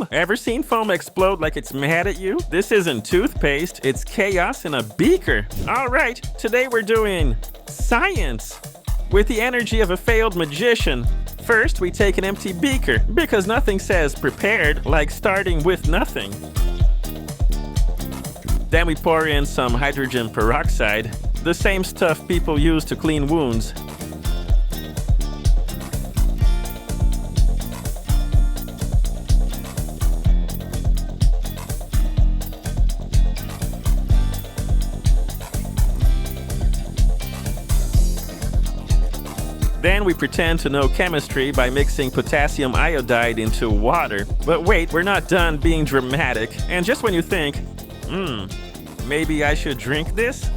foam? Ever seen foam explode like it's mad at you? This isn't toothpaste, it's chaos in a beaker. All right, today we're doing science with the energy of a failed magician. First, we take an empty beaker because nothing says prepared like starting with nothing. Then we pour in some hydrogen peroxide, the same stuff people use to clean wounds. Then we pretend to know chemistry by mixing potassium iodide into water. But wait, we're not done being dramatic. And just when you think, maybe I should drink this?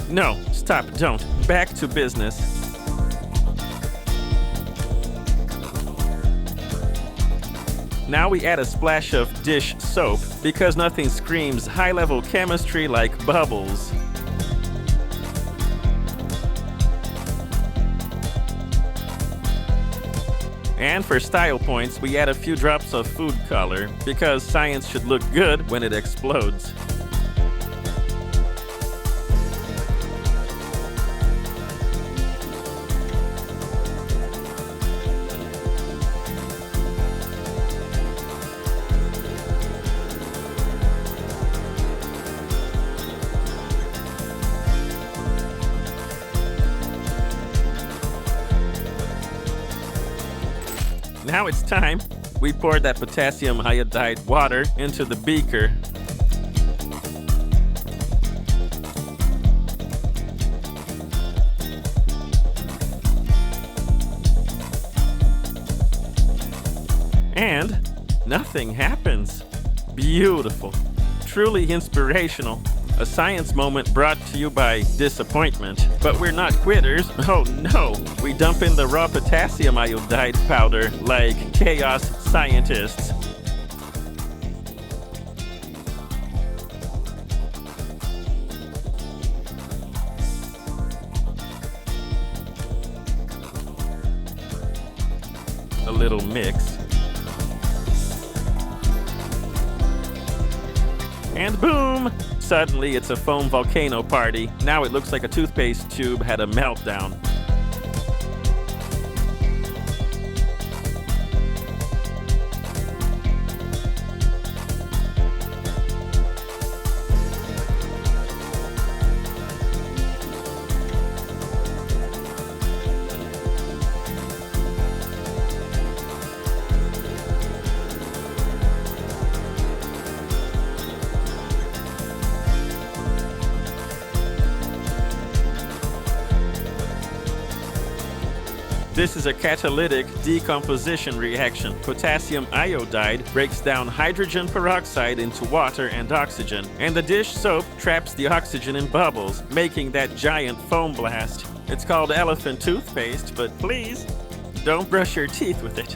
No, stop, don't. Back to business. Now we add a splash of dish soap because nothing screams high-level chemistry like bubbles. And for style points, we add a few drops of food color because science should look good when it explodes. Now it's time. We pour that potassium iodide water into the beaker. And nothing happens. Beautiful. Truly inspirational. A science moment brought to you by disappointment. But we're not quitters. Oh no! We dump in the raw potassium iodide powder like chaos scientists. A little mix. And boom! Suddenly, it's a foam volcano party. Now it looks like a toothpaste tube had a meltdown. This is a catalytic decomposition reaction. Potassium iodide breaks down hydrogen peroxide into water and oxygen, and the dish soap traps the oxygen in bubbles, making that giant foam blast. It's called Elephant Toothpaste, but please, don't brush your teeth with it.